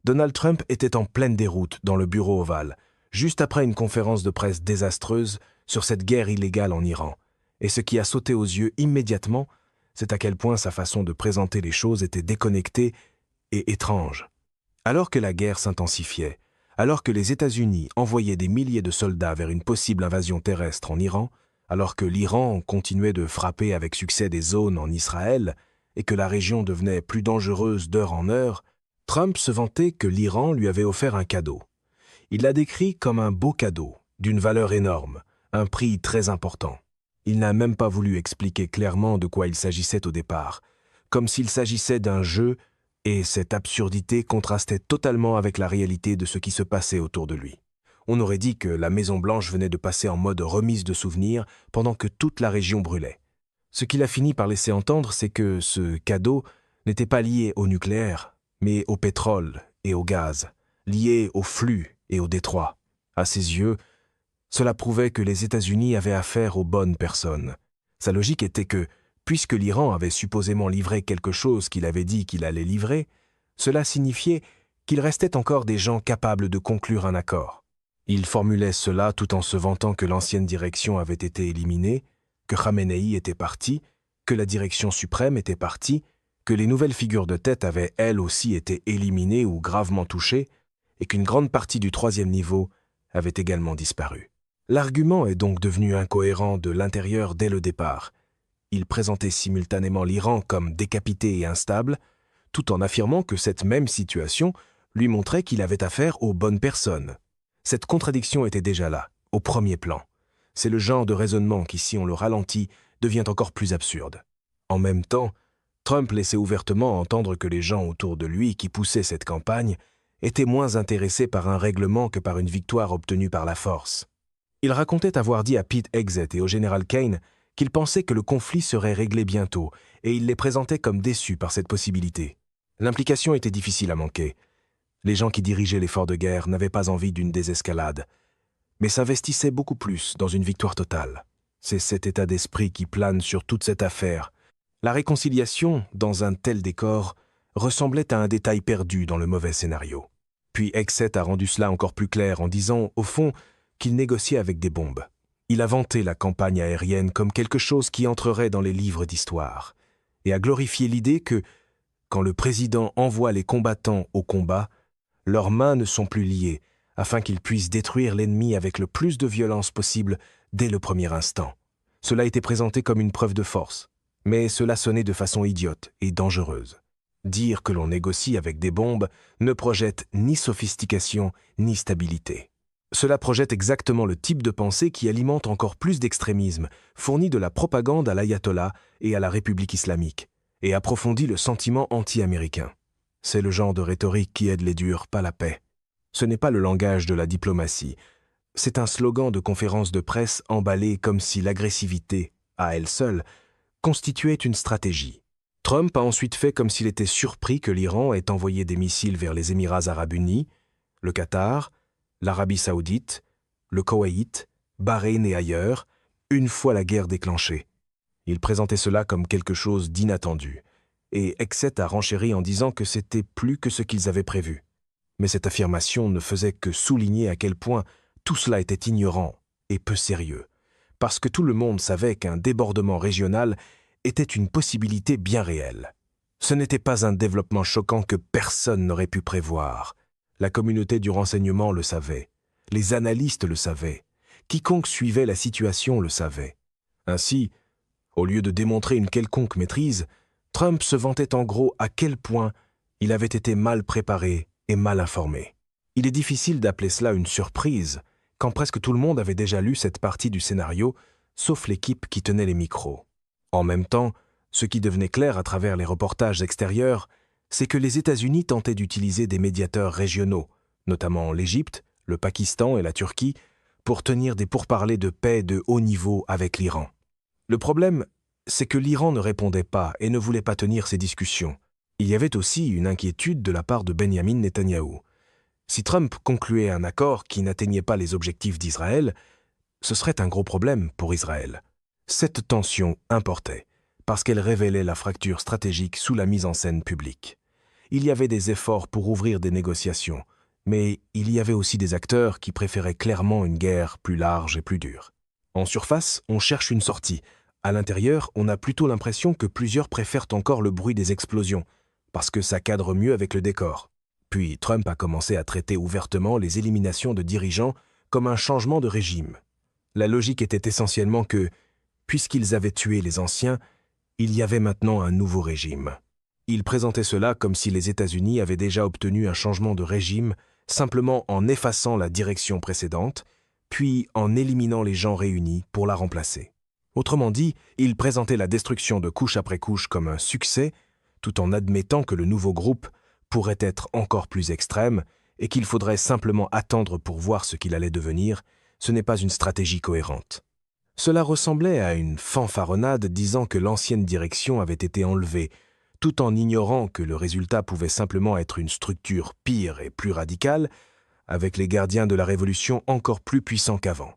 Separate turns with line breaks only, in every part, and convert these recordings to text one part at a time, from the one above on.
Donald Trump était en pleine déroute dans le bureau ovale, juste après une conférence de presse désastreuse sur cette guerre illégale en Iran. Et ce qui a sauté aux yeux immédiatement, c'est à quel point sa façon de présenter les choses était déconnectée et étrange. Alors que la guerre s'intensifiait, alors que les États-Unis envoyaient des milliers de soldats vers une possible invasion terrestre en Iran, alors que l'Iran continuait de frapper avec succès des zones en Israël et que la région devenait plus dangereuse d'heure en heure, Trump se vantait que l'Iran lui avait offert un cadeau. Il l'a décrit comme un beau cadeau, d'une valeur énorme, un prix très important. Il n'a même pas voulu expliquer clairement de quoi il s'agissait au départ, comme s'il s'agissait d'un jeu, et cette absurdité contrastait totalement avec la réalité de ce qui se passait autour de lui. On aurait dit que la Maison-Blanche venait de passer en mode remise de souvenirs pendant que toute la région brûlait. Ce qu'il a fini par laisser entendre, c'est que ce cadeau n'était pas lié au nucléaire, mais au pétrole et au gaz, lié au flux et au détroit. À ses yeux, cela prouvait que les États-Unis avaient affaire aux bonnes personnes. Sa logique était que, puisque l'Iran avait supposément livré quelque chose qu'il avait dit qu'il allait livrer, cela signifiait qu'il restait encore des gens capables de conclure un accord. Il formulait cela tout en se vantant que l'ancienne direction avait été éliminée, que Khamenei était parti, que la direction suprême était partie, que les nouvelles figures de tête avaient elles aussi été éliminées ou gravement touchées, et qu'une grande partie du troisième niveau avait également disparu. L'argument est donc devenu incohérent de l'intérieur dès le départ. Il présentait simultanément l'Iran comme décapité et instable, tout en affirmant que cette même situation lui montrait qu'il avait affaire aux bonnes personnes. Cette contradiction était déjà là, au premier plan. C'est le genre de raisonnement qui, si on le ralentit, devient encore plus absurde. En même temps, Trump laissait ouvertement entendre que les gens autour de lui qui poussaient cette campagne étaient moins intéressés par un règlement que par une victoire obtenue par la force. Il racontait avoir dit à Pete Hegseth et au général Kane qu'il pensait que le conflit serait réglé bientôt, et il les présentait comme déçus par cette possibilité. L'implication était difficile à manquer. Les gens qui dirigeaient l'effort de guerre n'avaient pas envie d'une désescalade, mais s'investissaient beaucoup plus dans une victoire totale. C'est cet état d'esprit qui plane sur toute cette affaire. La réconciliation, dans un tel décor, ressemblait à un détail perdu dans le mauvais scénario. Puis Hegseth a rendu cela encore plus clair en disant, au fond, qu'il négociait avec des bombes. Il a vanté la campagne aérienne comme quelque chose qui entrerait dans les livres d'histoire, et a glorifié l'idée que, quand le président envoie les combattants au combat, leurs mains ne sont plus liées, afin qu'ils puissent détruire l'ennemi avec le plus de violence possible dès le premier instant. Cela était présenté comme une preuve de force, mais cela sonnait de façon idiote et dangereuse. Dire que l'on négocie avec des bombes ne projette ni sophistication ni stabilité. Cela projette exactement le type de pensée qui alimente encore plus d'extrémisme, fournit de la propagande à l'ayatollah et à la République islamique, et approfondit le sentiment anti-américain. C'est le genre de rhétorique qui aide les durs, pas la paix. Ce n'est pas le langage de la diplomatie. C'est un slogan de conférence de presse emballé comme si l'agressivité, à elle seule, constituait une stratégie. Trump a ensuite fait comme s'il était surpris que l'Iran ait envoyé des missiles vers les Émirats arabes unis, le Qatar, l'Arabie saoudite, le Koweït, Bahreïn et ailleurs, une fois la guerre déclenchée. Il présentait cela comme quelque chose d'inattendu, et Hegseth a renchéri en disant que c'était plus que ce qu'ils avaient prévu. Mais cette affirmation ne faisait que souligner à quel point tout cela était ignorant et peu sérieux, parce que tout le monde savait qu'un débordement régional était une possibilité bien réelle. Ce n'était pas un développement choquant que personne n'aurait pu prévoir. La communauté du renseignement le savait, les analystes le savaient, quiconque suivait la situation le savait. Ainsi, au lieu de démontrer une quelconque maîtrise, Trump se vantait en gros à quel point il avait été mal préparé et mal informé. Il est difficile d'appeler cela une surprise, quand presque tout le monde avait déjà lu cette partie du scénario, sauf l'équipe qui tenait les micros. En même temps, ce qui devenait clair à travers les reportages extérieurs, c'est que les États-Unis tentaient d'utiliser des médiateurs régionaux, notamment l'Égypte, le Pakistan et la Turquie, pour tenir des pourparlers de paix de haut niveau avec l'Iran. Le problème, c'est que l'Iran ne répondait pas et ne voulait pas tenir ces discussions. Il y avait aussi une inquiétude de la part de Benyamin Netanyahou. Si Trump concluait un accord qui n'atteignait pas les objectifs d'Israël, ce serait un gros problème pour Israël. Cette tension importait, parce qu'elle révélait la fracture stratégique sous la mise en scène publique. il y avait des efforts pour ouvrir des négociations, mais il y avait aussi des acteurs qui préféraient clairement une guerre plus large et plus dure. En surface, on cherche une sortie. À l'intérieur, on a plutôt l'impression que plusieurs préfèrent encore le bruit des explosions, parce que ça cadre mieux avec le décor. Puis Trump a commencé à traiter ouvertement les éliminations de dirigeants comme un changement de régime. La logique était essentiellement que, puisqu'ils avaient tué les anciens, il y avait maintenant un nouveau régime. Il présentait cela comme si les États-Unis avaient déjà obtenu un changement de régime simplement en effaçant la direction précédente, puis en éliminant les gens réunis pour la remplacer. Autrement dit, il présentait la destruction de couche après couche comme un succès, tout en admettant que le nouveau groupe pourrait être encore plus extrême et qu'il faudrait simplement attendre pour voir ce qu'il allait devenir. Ce n'est pas une stratégie cohérente. Cela ressemblait à une fanfaronnade disant que l'ancienne direction avait été enlevée, tout en ignorant que le résultat pouvait simplement être une structure pire et plus radicale, avec les gardiens de la Révolution encore plus puissants qu'avant.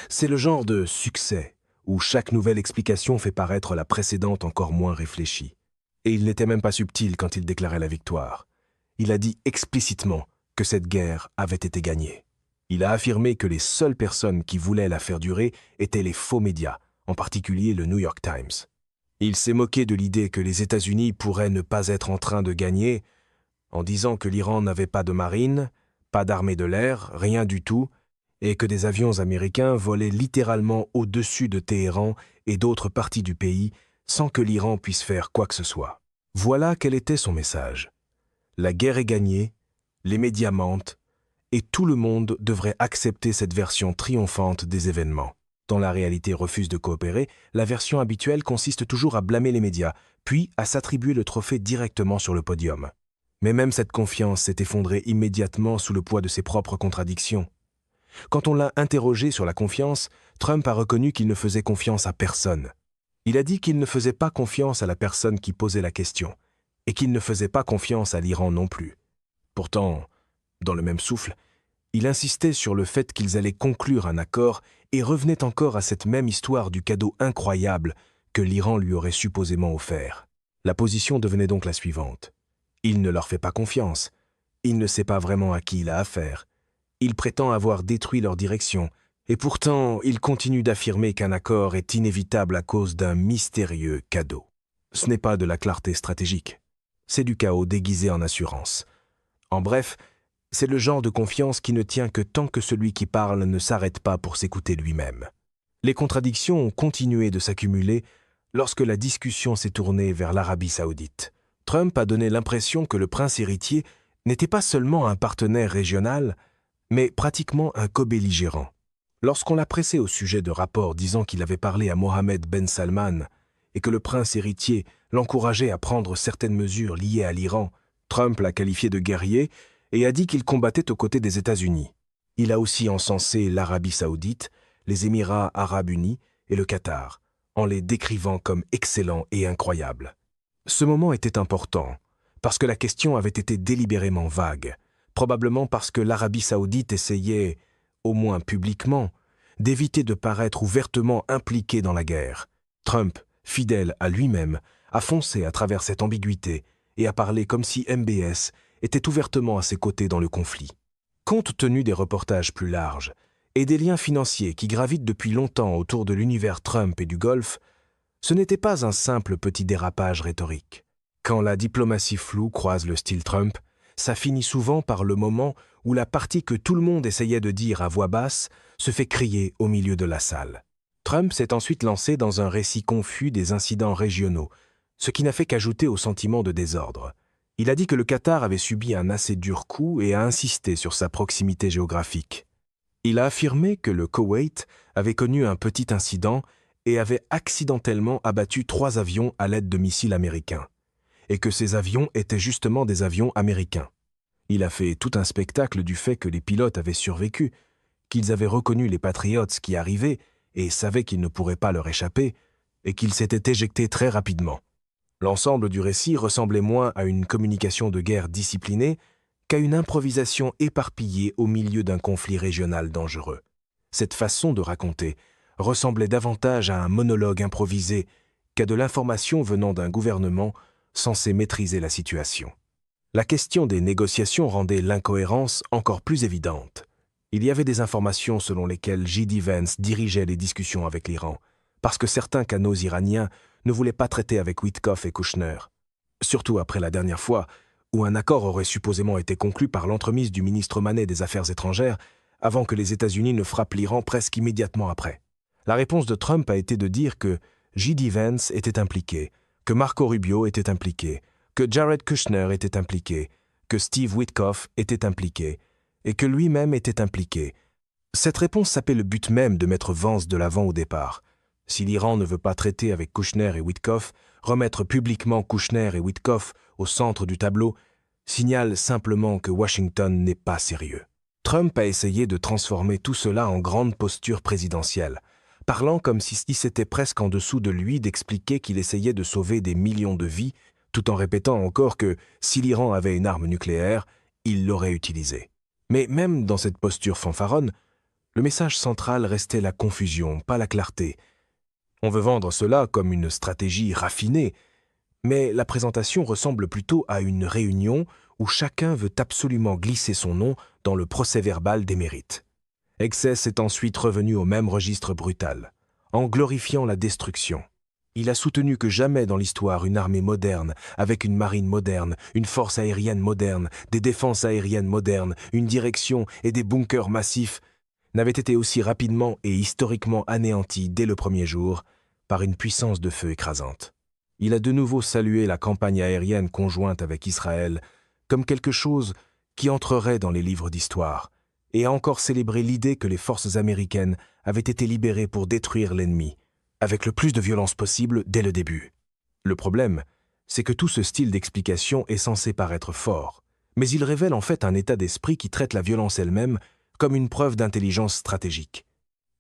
C'est le genre de succès où chaque nouvelle explication fait paraître la précédente encore moins réfléchie. Et il n'était même pas subtil quand il déclarait la victoire. Il a dit explicitement que cette guerre avait été gagnée. Il a affirmé que les seules personnes qui voulaient la faire durer étaient les faux médias, en particulier le New York Times. Il s'est moqué de l'idée que les États-Unis pourraient ne pas être en train de gagner, en disant que l'Iran n'avait pas de marine, pas d'armée de l'air, rien du tout, et que des avions américains volaient littéralement au-dessus de Téhéran et d'autres parties du pays sans que l'Iran puisse faire quoi que ce soit. Voilà quel était son message. La guerre est gagnée, les médias mentent, et tout le monde devrait accepter cette version triomphante des événements. Quand la réalité refuse de coopérer, la version habituelle consiste toujours à blâmer les médias, puis à s'attribuer le trophée directement sur le podium. Mais même cette confiance s'est effondrée immédiatement sous le poids de ses propres contradictions. Quand on l'a interrogé sur la confiance, Trump a reconnu qu'il ne faisait confiance à personne. Il a dit qu'il ne faisait pas confiance à la personne qui posait la question, et qu'il ne faisait pas confiance à l'Iran non plus. Pourtant, dans le même souffle, il insistait sur le fait qu'ils allaient conclure un accord et revenait encore à cette même histoire du cadeau incroyable que l'Iran lui aurait supposément offert. La position devenait donc la suivante. Il ne leur fait pas confiance. Il ne sait pas vraiment à qui il a affaire. Il prétend avoir détruit leur direction, et pourtant il continue d'affirmer qu'un accord est inévitable à cause d'un mystérieux cadeau. Ce n'est pas de la clarté stratégique. C'est du chaos déguisé en assurance. En bref, c'est le genre de confiance qui ne tient que tant que celui qui parle ne s'arrête pas pour s'écouter lui-même. Les contradictions ont continué de s'accumuler lorsque la discussion s'est tournée vers l'Arabie saoudite. Trump a donné l'impression que le prince héritier n'était pas seulement un partenaire régional, mais pratiquement un co-belligérant. Lorsqu'on l'a pressé au sujet de rapports disant qu'il avait parlé à Mohammed Ben Salman et que le prince héritier l'encourageait à prendre certaines mesures liées à l'Iran, Trump l'a qualifié de guerrier et a dit qu'il combattait aux côtés des États-Unis. Il a aussi encensé l'Arabie saoudite, les Émirats arabes unis et le Qatar, en les décrivant comme excellents et incroyables. Ce moment était important, parce que la question avait été délibérément vague, probablement parce que l'Arabie saoudite essayait, au moins publiquement, d'éviter de paraître ouvertement impliqué dans la guerre. Trump, fidèle à lui-même, a foncé à travers cette ambiguïté et a parlé comme si MBS était ouvertement à ses côtés dans le conflit. Compte tenu des reportages plus larges et des liens financiers qui gravitent depuis longtemps autour de l'univers Trump et du Golfe, ce n'était pas un simple petit dérapage rhétorique. Quand la diplomatie floue croise le style Trump, ça finit souvent par le moment où la partie que tout le monde essayait de dire à voix basse se fait crier au milieu de la salle. Trump s'est ensuite lancé dans un récit confus des incidents régionaux, ce qui n'a fait qu'ajouter au sentiment de désordre. Il a dit que le Qatar avait subi un assez dur coup et a insisté sur sa proximité géographique. Il a affirmé que le Koweït avait connu un petit incident et avait accidentellement abattu 3 avions à l'aide de missiles américains, et que ces avions étaient justement des avions américains. Il a fait tout un spectacle du fait que les pilotes avaient survécu, qu'ils avaient reconnu les Patriots qui arrivaient et savaient qu'ils ne pourraient pas leur échapper, et qu'ils s'étaient éjectés très rapidement. L'ensemble du récit ressemblait moins à une communication de guerre disciplinée qu'à une improvisation éparpillée au milieu d'un conflit régional dangereux. Cette façon de raconter ressemblait davantage à un monologue improvisé qu'à de l'information venant d'un gouvernement censé maîtriser la situation. La question des négociations rendait l'incohérence encore plus évidente. Il y avait des informations selon lesquelles J.D. Vance dirigeait les discussions avec l'Iran, parce que certains canaux iraniens ne voulaient pas traiter avec Witkoff et Kushner. Surtout après la dernière fois, où un accord aurait supposément été conclu par l'entremise du ministre omanais des Affaires étrangères, avant que les États-Unis ne frappent l'Iran presque immédiatement après. La réponse de Trump a été de dire que J.D. Vance était impliqué, que Marco Rubio était impliqué, que Jared Kushner était impliqué, que Steve Witkoff était impliqué, et que lui-même était impliqué. Cette réponse sapait le but même de mettre Vance de l'avant au départ. Si l'Iran ne veut pas traiter avec Kushner et Witkoff, remettre publiquement Kushner et Witkoff au centre du tableau signale simplement que Washington n'est pas sérieux. Trump a essayé de transformer tout cela en grande posture présidentielle, parlant comme si c'était presque en dessous de lui d'expliquer qu'il essayait de sauver des millions de vies, tout en répétant encore que si l'Iran avait une arme nucléaire, il l'aurait utilisée. Mais même dans cette posture fanfaronne, le message central restait la confusion, pas la clarté. On veut vendre cela comme une stratégie raffinée, mais la présentation ressemble plutôt à une réunion où chacun veut absolument glisser son nom dans le procès-verbal des mérites. Excess est ensuite revenu au même registre brutal, en glorifiant la destruction. Il a soutenu que jamais dans l'histoire une armée moderne, avec une marine moderne, une force aérienne moderne, des défenses aériennes modernes, une direction et des bunkers massifs, n'avait été aussi rapidement et historiquement anéantie dès le premier jour par une puissance de feu écrasante. Il a de nouveau salué la campagne aérienne conjointe avec Israël comme quelque chose qui entrerait dans les livres d'histoire, et a encore célébré l'idée que les forces américaines avaient été libérées pour détruire l'ennemi, avec le plus de violence possible dès le début. Le problème, c'est que tout ce style d'explication est censé paraître fort, mais il révèle en fait un état d'esprit qui traite la violence elle-même comme une preuve d'intelligence stratégique.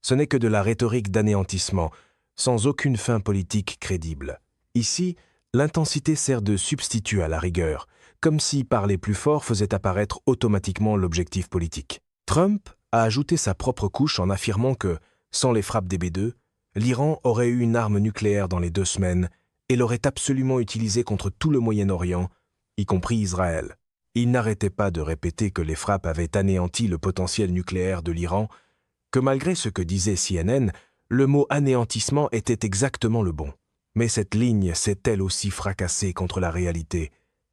Ce n'est que de la rhétorique d'anéantissement, sans aucune fin politique crédible. Ici, l'intensité sert de substitut à la rigueur, comme si parler plus fort faisait apparaître automatiquement l'objectif politique. Trump a ajouté sa propre couche en affirmant que, sans les frappes des B-2, l'Iran aurait eu une arme nucléaire dans les 2 semaines et l'aurait absolument utilisée contre tout le Moyen-Orient, y compris Israël. Il n'arrêtait pas de répéter que les frappes avaient anéanti le potentiel nucléaire de l'Iran, que malgré ce que disait CNN, le mot anéantissement était exactement le bon. Mais cette ligne s'est elle aussi fracassée contre la réalité.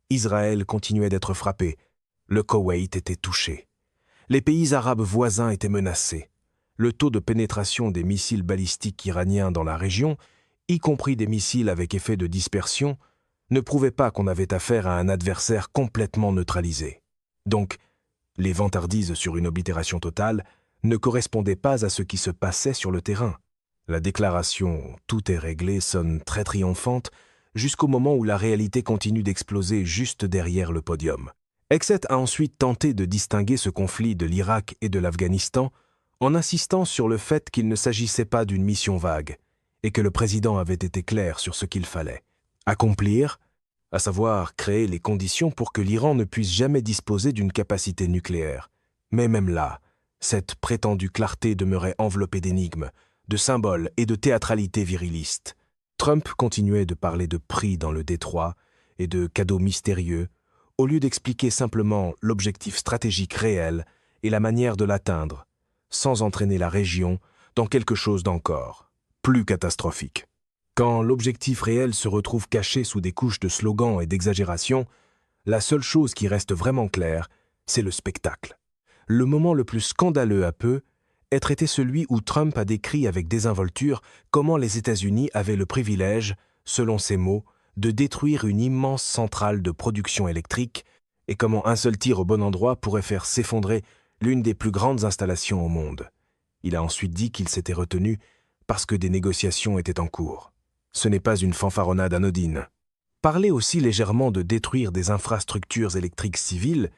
Israël continuait d'être frappé. Le Koweït était touché. Les pays arabes voisins étaient menacés. Le taux de pénétration des missiles balistiques iraniens dans la région, y compris des missiles avec effet de dispersion, ne prouvait pas qu'on avait affaire à un adversaire complètement neutralisé. Donc, les vantardises sur une oblitération totale ne correspondaient pas à ce qui se passait sur le terrain. La déclaration « tout est réglé » sonne très triomphante jusqu'au moment où la réalité continue d'exploser juste derrière le podium. Exet a ensuite tenté de distinguer ce conflit de l'Irak et de l'Afghanistan en insistant sur le fait qu'il ne s'agissait pas d'une mission vague et que le président avait été clair sur ce qu'il fallait accomplir, à savoir créer les conditions pour que l'Iran ne puisse jamais disposer d'une capacité nucléaire. Mais même là, cette prétendue clarté demeurait enveloppée d'énigmes, de symboles et de théâtralité viriliste. Trump continuait de parler de prix dans le détroit et de cadeaux mystérieux, au lieu d'expliquer simplement l'objectif stratégique réel et la manière de l'atteindre, sans entraîner la région dans quelque chose d'encore plus catastrophique. Quand l'objectif réel se retrouve caché sous des couches de slogans et d'exagération, la seule chose qui reste vraiment claire, c'est le spectacle. Le moment le plus scandaleux à peu être été celui où Trump a décrit avec désinvolture comment les États-Unis avaient le privilège, selon ses mots, de détruire une immense centrale de production électrique et comment un seul tir au bon endroit pourrait faire s'effondrer l'une des plus grandes installations au monde. Il a ensuite dit qu'il s'était retenu parce que des négociations étaient en cours. Ce n'est pas une fanfaronnade anodine. Parler aussi légèrement de détruire des infrastructures électriques civiles,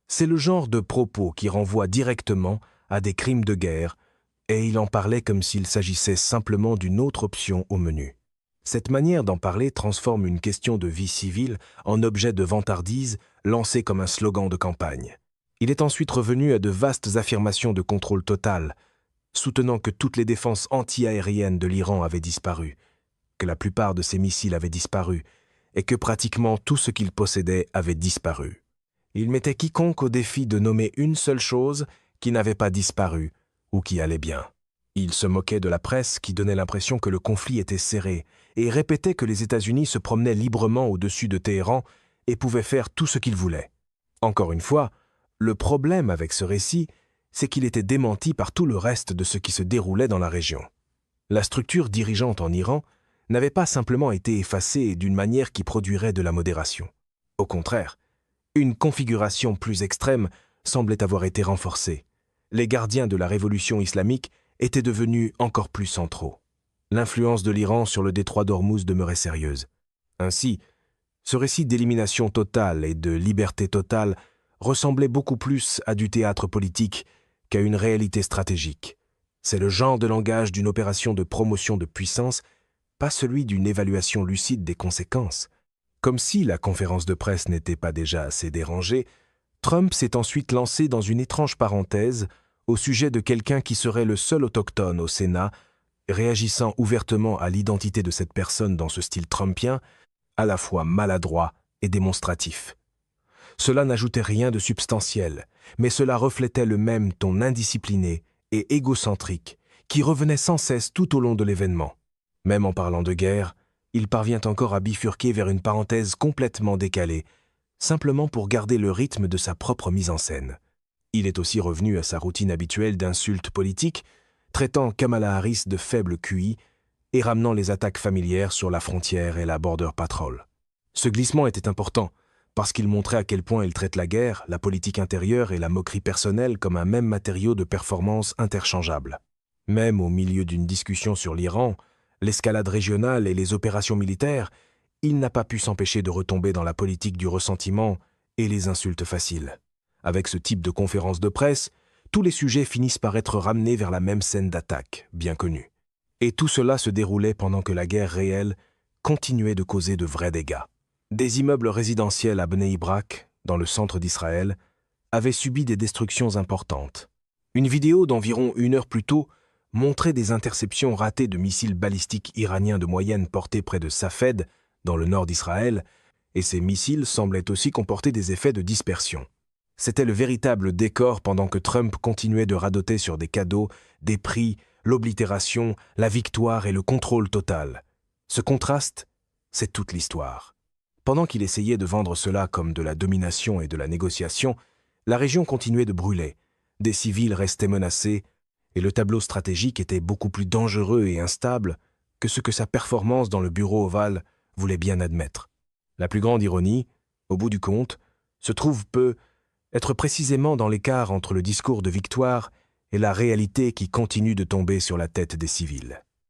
c'est le genre de propos qui renvoie directement à des crimes de guerre, et il en parlait comme s'il s'agissait simplement d'une autre option au menu. Cette manière d'en parler transforme une question de vie civile en objet de vantardise lancé comme un slogan de campagne. Il est ensuite revenu à de vastes affirmations de contrôle total, soutenant que toutes les défenses anti-aériennes de l'Iran avaient disparu, que la plupart de ses missiles avaient disparu, et que pratiquement tout ce qu'il possédait avait disparu. Il mettait quiconque au défi de nommer une seule chose qui n'avait pas disparu ou qui allait bien. Il se moquait de la presse qui donnait l'impression que le conflit était serré et répétait que les États-Unis se promenaient librement au-dessus de Téhéran et pouvaient faire tout ce qu'ils voulaient. Encore une fois, le problème avec ce récit, c'est qu'il était démenti par tout le reste de ce qui se déroulait dans la région. La structure dirigeante en Iran n'avait pas simplement été effacée d'une manière qui produirait de la modération. Au contraire, une configuration plus extrême semblait avoir été renforcée. Les gardiens de la révolution islamique étaient devenus encore plus centraux. L'influence de l'Iran sur le détroit d'Ormuz demeurait sérieuse. Ainsi, ce récit d'élimination totale et de liberté totale ressemblait beaucoup plus à du théâtre politique qu'à une réalité stratégique. C'est le genre de langage d'une opération de promotion de puissance, pas celui d'une évaluation lucide des conséquences. Comme si la conférence de presse n'était pas déjà assez dérangée, Trump s'est ensuite lancé dans une étrange parenthèse au sujet de quelqu'un qui serait le seul autochtone au Sénat, réagissant ouvertement à l'identité de cette personne dans ce style trumpien, à la fois maladroit et démonstratif. Cela n'ajoutait rien de substantiel, mais cela reflétait le même ton indiscipliné et égocentrique qui revenait sans cesse tout au long de l'événement. Même en parlant de guerre, il parvient encore à bifurquer vers une parenthèse complètement décalée, simplement pour garder le rythme de sa propre mise en scène. Il est aussi revenu à sa routine habituelle d'insultes politiques, traitant Kamala Harris de faible QI et ramenant les attaques familières sur la frontière et la Border Patrol. Ce glissement était important, parce qu'il montrait à quel point elle traite la guerre, la politique intérieure et la moquerie personnelle comme un même matériau de performance interchangeable. Même au milieu d'une discussion sur l'Iran, l'escalade régionale et les opérations militaires, il n'a pas pu s'empêcher de retomber dans la politique du ressentiment et les insultes faciles. Avec ce type de conférence de presse, tous les sujets finissent par être ramenés vers la même scène d'attaque, bien connue. Et tout cela se déroulait pendant que la guerre réelle continuait de causer de vrais dégâts. Des immeubles résidentiels à Bnei Brak, dans le centre d'Israël, avaient subi des destructions importantes. Une vidéo d'environ 1 heure plus tôt montrait des interceptions ratées de missiles balistiques iraniens de moyenne portés près de Safed, dans le nord d'Israël, et ces missiles semblaient aussi comporter des effets de dispersion. C'était le véritable décor pendant que Trump continuait de radoter sur des cadeaux, des prix, l'oblitération, la victoire et le contrôle total. Ce contraste, c'est toute l'histoire. Pendant qu'il essayait de vendre cela comme de la domination et de la négociation, la région continuait de brûler, des civils restaient menacés, et le tableau stratégique était beaucoup plus dangereux et instable que ce que sa performance dans le bureau ovale voulait bien admettre. La plus grande ironie, au bout du compte, se trouve être précisément dans l'écart entre le discours de victoire et la réalité qui continue de tomber sur la tête des civils.